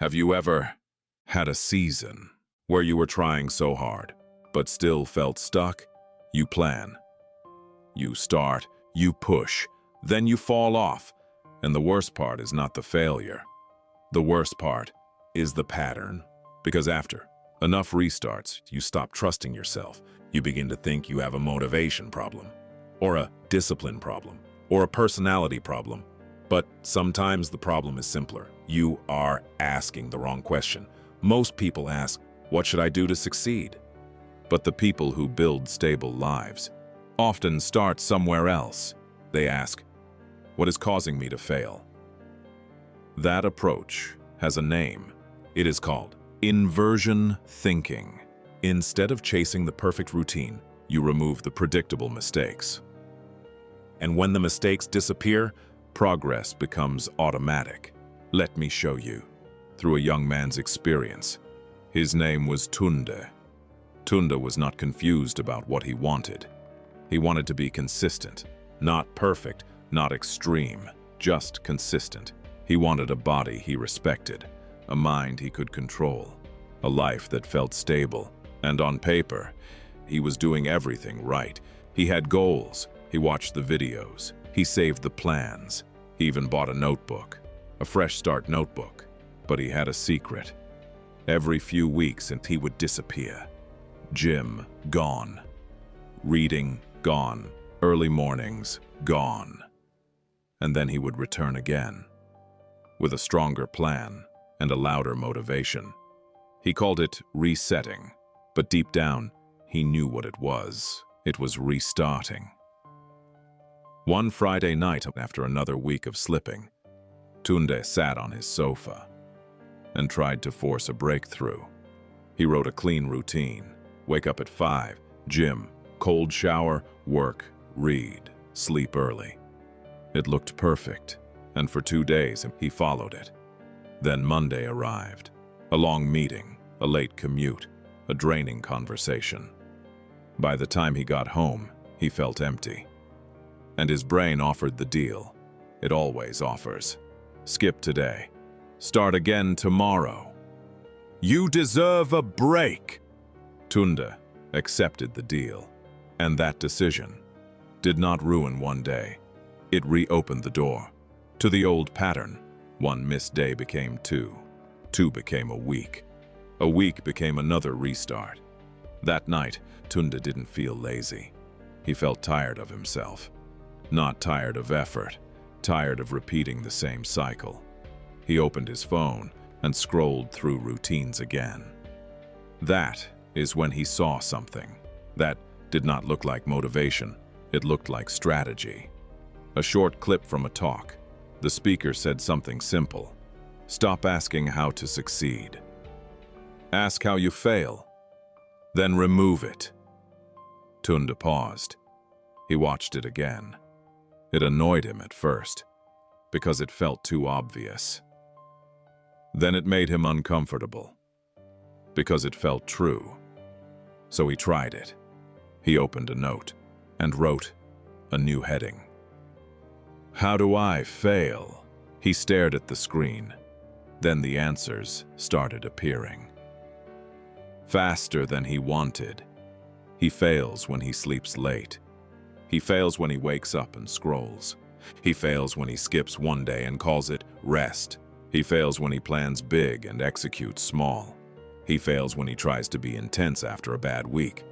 Have you ever had a season where you were trying so hard, but still felt stuck? You plan, you start, you push, then you fall off. And the worst part is not the failure. The worst part is the pattern. Because after enough restarts, you stop trusting yourself. You begin to think you have a motivation problem, or a discipline problem, or a personality problem. But sometimes the problem is simpler. You are asking the wrong question. Most people ask, what should I do to succeed? But the people who build stable lives often start somewhere else. They ask, what is causing me to fail? That approach has a name. It is called inversion thinking. Instead of chasing the perfect routine, you remove the predictable mistakes. And when the mistakes disappear, progress becomes automatic. Let me show you, through a young man's experience. His name was Tunde. Tunde was not confused about what he wanted. He wanted to be consistent, not perfect, not extreme, just consistent. He wanted a body he respected, a mind he could control, a life that felt stable. And on paper, he was doing everything right. He had goals, he watched the videos, he saved the plans, he even bought a notebook, a fresh start notebook. But he had a secret. Every few weeks he would disappear. Gym, gone. Reading, gone. Early mornings, gone. And then he would return again, with a stronger plan and a louder motivation. He called it resetting, but deep down, he knew what it was. It was restarting. One Friday night, after another week of slipping, Tunde sat on his sofa and tried to force a breakthrough. He wrote a clean routine: wake up at 5, gym, cold shower, work, read, sleep early. It looked perfect, and for 2 days he followed it. Then Monday arrived. A long meeting, a late commute, a draining conversation. By the time he got home, he felt empty. And his brain offered the deal it always offers. Skip today. Start again tomorrow. You deserve a break. Tunde accepted the deal, and that decision did not ruin one day. It reopened the door to the old pattern. One missed day became two. Two became a week. A week became another restart. That night, Tunde didn't feel lazy. He felt tired of himself. Not tired of effort, tired of repeating the same cycle. He opened his phone and scrolled through routines again. That is when he saw something that did not look like motivation. It looked like strategy. A short clip from a talk. The speaker said something simple: stop asking how to succeed. Ask how you fail, then remove it. Tunde paused. He watched it again. It annoyed him at first, because it felt too obvious. Then it made him uncomfortable, because it felt true. So he tried it. He opened a note and wrote a new heading. How do I fail? He stared at the screen. Then the answers started appearing. Faster than he wanted. He fails when he sleeps late. He fails when he wakes up and scrolls. He fails when he skips one day and calls it rest. He fails when he plans big and executes small. He fails when he tries to be intense after a bad week.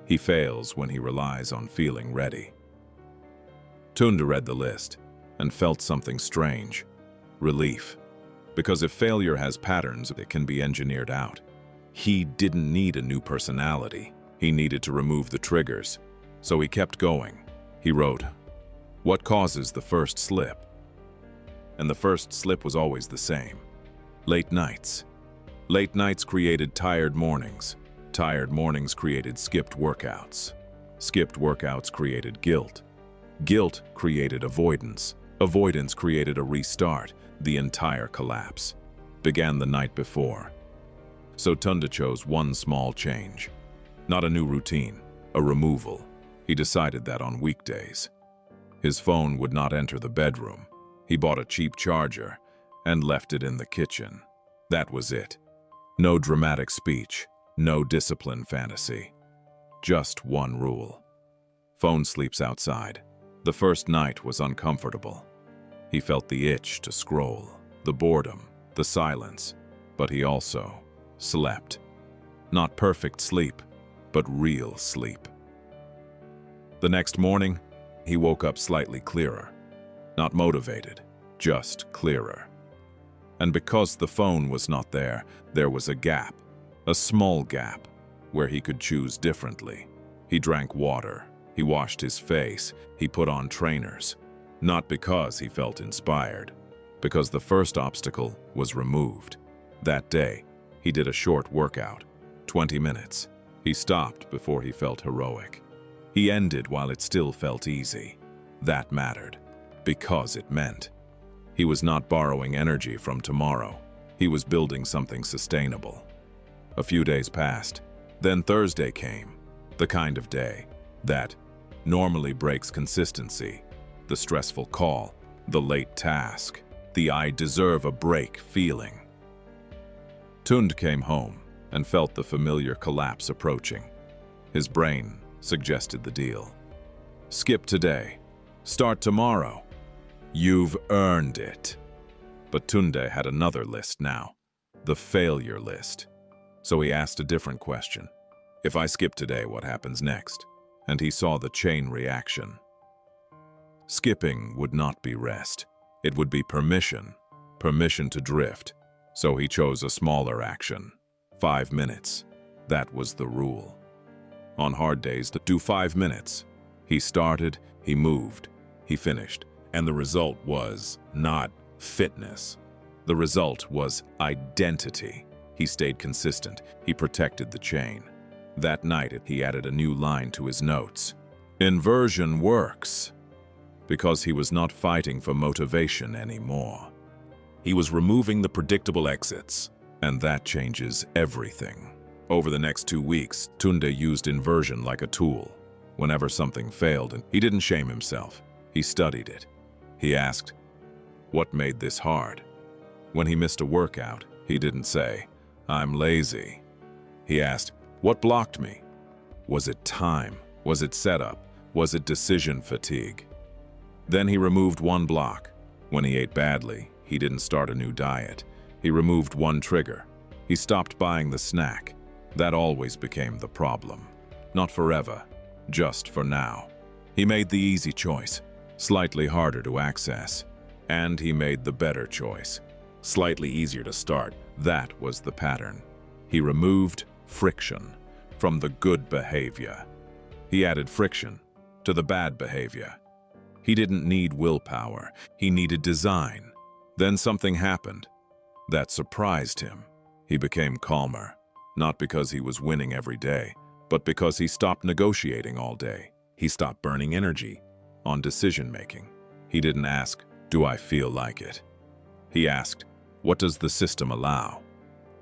He fails when he relies on feeling ready. Tunde read the list and felt something strange: relief. Because if failure has patterns, it can be engineered out. He didn't need a new personality. He needed to remove the triggers. So he kept going. He wrote, what causes the first slip? And the first slip was always the same: late nights. Late nights created tired mornings. Tired mornings created skipped workouts. Skipped workouts created guilt. Guilt created avoidance. Avoidance created a restart. The entire collapse began the night before. So Tunde chose one small change. Not a new routine, a removal. He decided that on weekdays. His phone would not enter the bedroom. He bought a cheap charger and left it in the kitchen. That was it. No dramatic speech, no discipline fantasy. Just one rule. Phone sleeps outside. The first night was uncomfortable. He felt the itch to scroll, the boredom, the silence, but he also slept. Not perfect sleep, but real sleep. The next morning, he woke up slightly clearer. Not motivated, just clearer. And because the phone was not there, there was a gap, a small gap, where he could choose differently. He drank water, he washed his face, he put on trainers. Not because he felt inspired, because the first obstacle was removed. That day, he did a short workout, 20 minutes. He stopped before he felt heroic. He ended while it still felt easy. That mattered, because it meant he was not borrowing energy from tomorrow. He was building something sustainable. A few days passed. Then Thursday came, the kind of day that normally breaks consistency. The stressful call, the late task, the I deserve a break feeling. Tunde came home and felt the familiar collapse approaching. His brain suggested the deal. Skip today. Start tomorrow. You've earned it. But Tunde had another list now, the failure list. So he asked a different question. If I skip today, what happens next? And he saw the chain reaction. Skipping would not be rest. It would be permission to drift. So he chose a smaller action. 5 minutes. That was the rule. On hard days, to do 5 minutes. He started, he moved, he finished. And the result was not fitness. The result was identity. He stayed consistent. He protected the chain. That night, he added a new line to his notes. Inversion works. Because he was not fighting for motivation anymore. He was removing the predictable exits. And that changes everything. Over the next 2 weeks, Tunde used inversion like a tool. Whenever something failed, and he didn't shame himself. He studied it. He asked, what made this hard? When he missed a workout, he didn't say, I'm lazy. He asked, what blocked me? Was it time? Was it setup? Was it decision fatigue? Then he removed one block. When he ate badly, he didn't start a new diet. He removed one trigger. He stopped buying the snack. That always became the problem. Not forever, just for now. He made the easy choice, slightly harder to access. And he made the better choice, slightly easier to start. That was the pattern. He removed friction from the good behavior. He added friction to the bad behavior. He didn't need willpower. He needed design. Then something happened that surprised him. He became calmer, not because he was winning every day, but because he stopped negotiating all day. He stopped burning energy on decision-making. He didn't ask, do I feel like it? He asked, what does the system allow?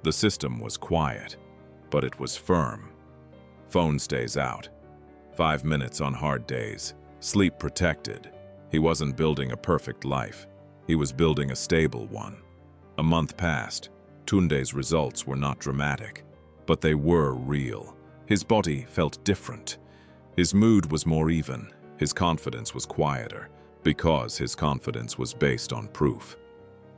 The system was quiet, but it was firm. Phone stays out. 5 minutes on hard days. Sleep protected. He wasn't building a perfect life. He was building a stable one. A month passed. Tunde's results were not dramatic, but they were real. His body felt different. His mood was more even. His confidence was quieter, because his confidence was based on proof.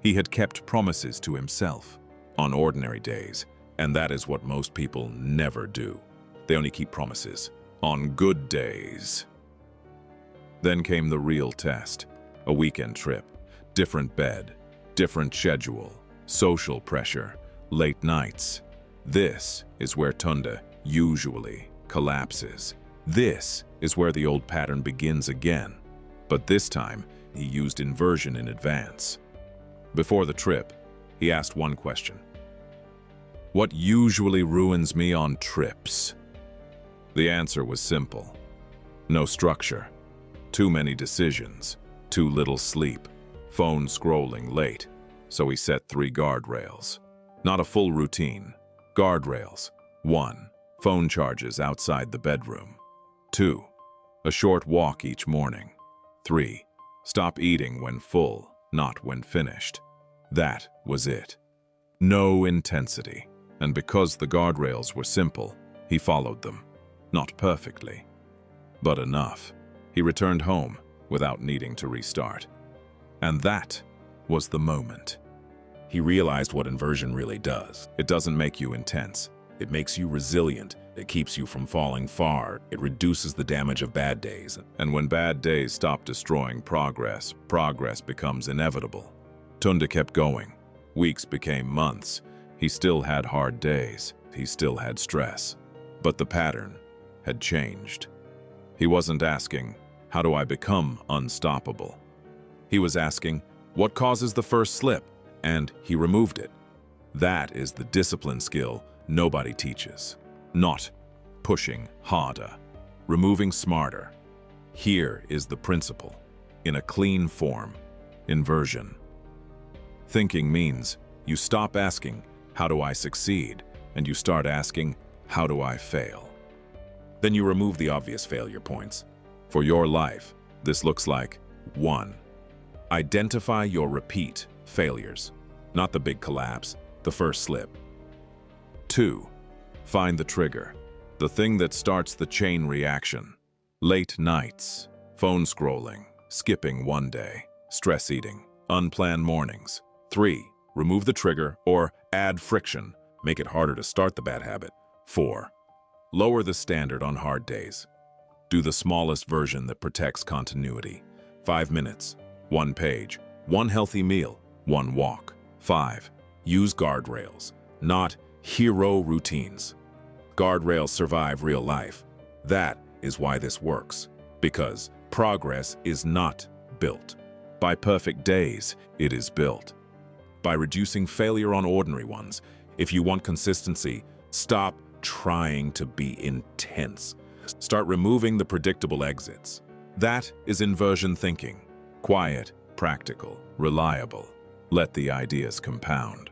He had kept promises to himself on ordinary days, and that is what most people never do. They only keep promises on good days. Then came the real test, a weekend trip, different bed, different schedule, social pressure, late nights. This is where Tunde usually collapses. This is where the old pattern begins again. But this time, he used inversion in advance. Before the trip, he asked one question. What usually ruins me on trips? The answer was simple. No structure. Too many decisions. Too little sleep. Phone scrolling late. So he set 3 guardrails. Not a full routine. Guardrails. 1. Phone charges outside the bedroom. 2. A short walk each morning. 3. Stop eating when full, not when finished. That was it. No intensity. And because the guardrails were simple, he followed them. Not perfectly, but enough. He returned home without needing to restart. And that was the moment. He realized what inversion really does. It doesn't make you intense. It makes you resilient. It keeps you from falling far. It reduces the damage of bad days. And when bad days stop destroying progress, progress becomes inevitable. Tunde kept going. Weeks became months. He still had hard days. He still had stress. But the pattern had changed. He wasn't asking, how do I become unstoppable? He was asking, what causes the first slip? And he removed it. That is the discipline skill nobody teaches. Not pushing harder, removing smarter. Here is the principle, in a clean form: inversion. Thinking means you stop asking, how do I succeed? And you start asking, how do I fail? Then you remove the obvious failure points. For your life, this looks like 1. Identify your repeat failures, Not the big collapse, the first slip. 2. Find the trigger, the thing that starts the chain reaction. Late nights, phone scrolling, skipping one day, stress eating, unplanned mornings. 3. Remove the trigger or add friction. Make it harder to start the bad habit. 4. Lower the standard on hard days. Do the smallest version that protects continuity. 5 minutes, 1 page, 1 healthy meal, 1 walk. 5. Use guardrails, not hero routines. Guardrails survive real life. That is why this works, because progress is not built. By perfect days, it is built. By reducing failure on ordinary ones. If you want consistency, stop trying to be intense. Start removing the predictable exits. That is inversion thinking. Quiet, practical, reliable. Let the ideas compound.